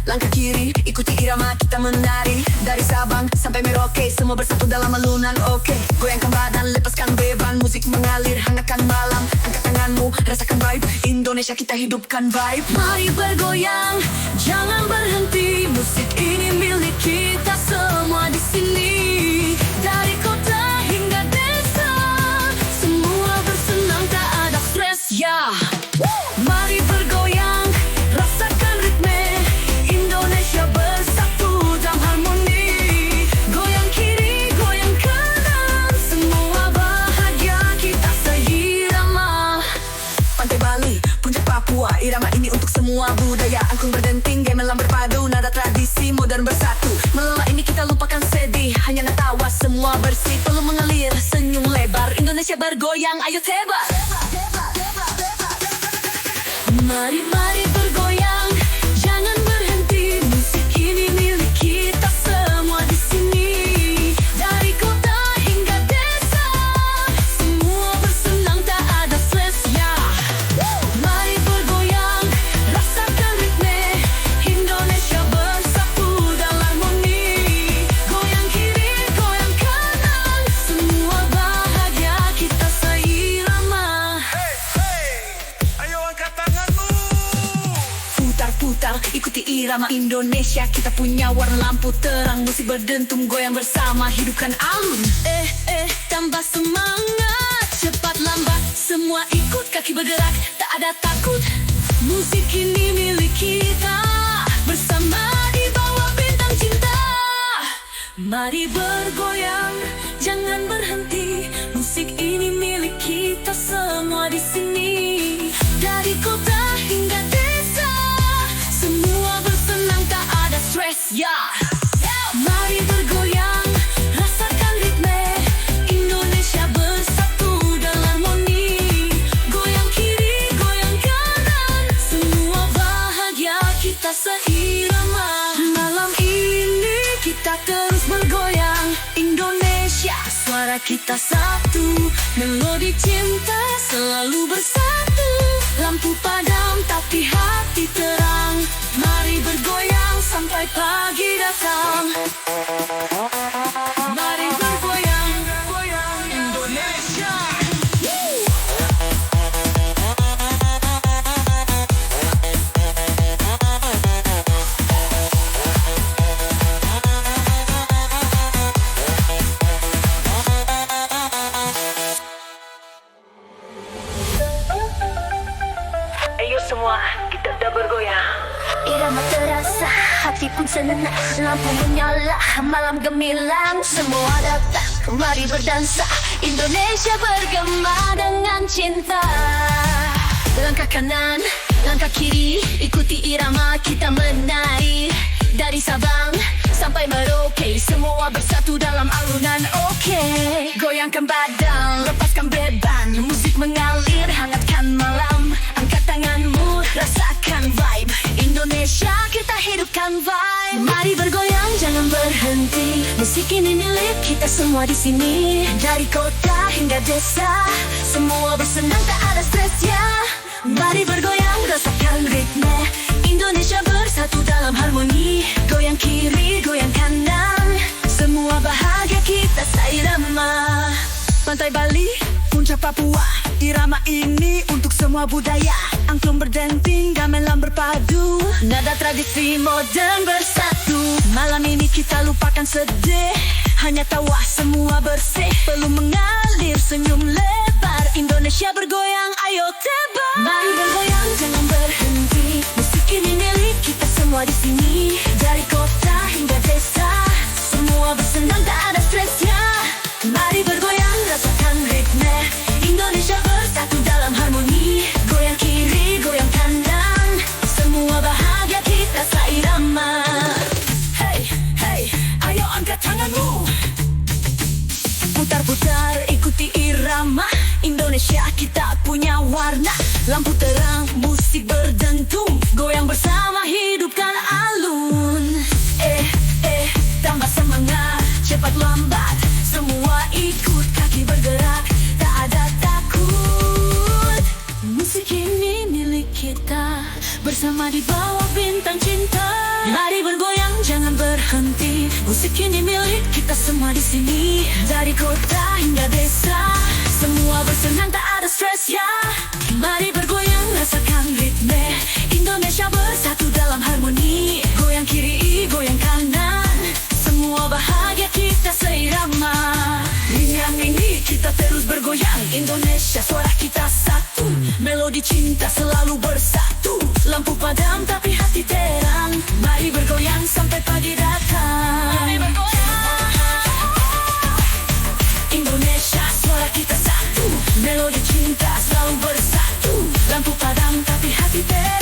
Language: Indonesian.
langkah kiri, ikuti irama kita menari. Dari Sabang sampai Merauke, semua bersatu dalam alunan. Oke, goyangkan badan, lepaskan beban. Musik mengalir, hangatkan malam. Angkat tanganmu, rasakan vibe Indonesia, kita hidupkan vibe. Mari bergoyang, jangan berhenti. Musik ini milik kita semua di sini. Dari kota hingga desa, semua bersenang, tak ada stres, ya. Mari bergoyang, rasakan ritme Indonesia bersatu dalam harmoni. Goyang kiri, goyang kanan, semua bahagia, kita seirama. Pantai Bali, puncak Papua, irama ini untuk semua budaya. Angklung berdenting, gamelan berpadu, nada tradisi modern bersatu. Meleleh ini kita lupakan sedih, hanya tawa semua bersih. Perlu mengalir, senyum lebar, Indonesia bergoyang, ayo tebar. Mari, mari bergoyang, jangan berhenti. Musik ini milik kita semua di sini. Dari kota hingga desa, semua bersenang, tak ada stres, ya. Mari bergoyang, rasakan ritme Indonesia bersatu dalam harmoni. Goyang kiri, goyang kanan, semua bahagia, kita seirama. Hey, hey, ayo angkat tanganmu. Putar-putar, ikuti irama Indonesia, kita punya warna lampu terang. Musik berdentum, goyang bersama, hidupkan alun. Tambah semangat, cepat lambat, semua ikut, kaki bergerak, tak ada takut. Musik ini milik kita, bersama di bawah bintang cinta. Mari bergoyang, jangan berhenti. Musik ini milik kita semua di sini. Dari kota hingga desa, semua bersenang, tak ada stres, ya. Mari bergoyang, rasakan ritme Indonesia bersatu dalam harmoni. Goyang kiri, goyang kanan, semua bahagia, kita seirama. Malam ini kita terus bergoyang, Indonesia, suara kita satu. Melodi cinta selalu bersatu. Lampu padam tapi hati terang. Mari bergoyang sampai pagi datang. Mari bergoyang, goyang Indonesia. Ayo semua, kita dah bergoyang. Irama terasa, hati pun senang. Lampu menyala, malam gemilang. Semua datang, mari berdansa. Indonesia bergema dengan cinta. Langkah kanan, langkah kiri, ikuti irama kita menari. Dari Sabang sampai Merauke, semua bersatu dalam alunan. Oke, goyangkan badan, lepaskan beban. Musik mengalir, hangatkan malam. Angkat tanganmu, rasakan vibe Indonesia, kita hidupkan vibe. Mari bergoyang, jangan berhenti. Musik ini milik kita semua di sini. Dari kota hingga desa, semua bersenang, tak ada stres, ya. Mari bergoyang, rasakan ritme Indonesia bersatu dalam harmoni. Goyang kiri, goyang kanan, semua bahagia, kita seirama. Pantai Bali, puncak Papua, irama ini untuk semua budaya. Angklung berdenting, gamelan berpadu, nada tradisi modern bersatu. Malam ini kita lupakan sedih, hanya tawa semua bersih. Perlu mengalir, senyum lebar, Indonesia bergoyang, ayo tebar. Mari bergoyang, jangan berhenti. Musik ini milik kita semua di sini. Dari kota hingga desa, semua bersenang, tak ada stresnya. Mari bergoyang, rasakan ritme Indonesia bersatu dalam harmoni. Goyang kiri, goyang kanan, semua bahagia, kita seirama. Hey, hey, ayo angkat tanganmu. Putar-putar, ikuti irama Indonesia, kita punya warna. Lampu terang, musik berdentum, goyang bersama, hidupkan alun. Tambah semangat, cepat lambat, semua ikut, kaki bergerak, tak ada takut. Musik ini milik kita, bersama di bawah bintang cinta. Mari bergoyang, jangan berhenti. Musik ini milik kita semua di sini. Dari kota hingga desa, semua bersenang tak ada stres ya. Mari bergoyang, rasakan ritme. Indonesia bersatu dalam harmoni. Goyang kiri, goyang kanan, semua bahagia kita seirama. Yang ini kita terus bergoyang. Indonesia suara kita satu. Melodi cinta selalu bersatu. Lampu padam tapi hati terang. Mari bergoyang sampai pagi datang. Mari bergoyang. Indonesia suara kita satu. Melodi cinta selalu bersatu. Lampu padam tapi hati terang.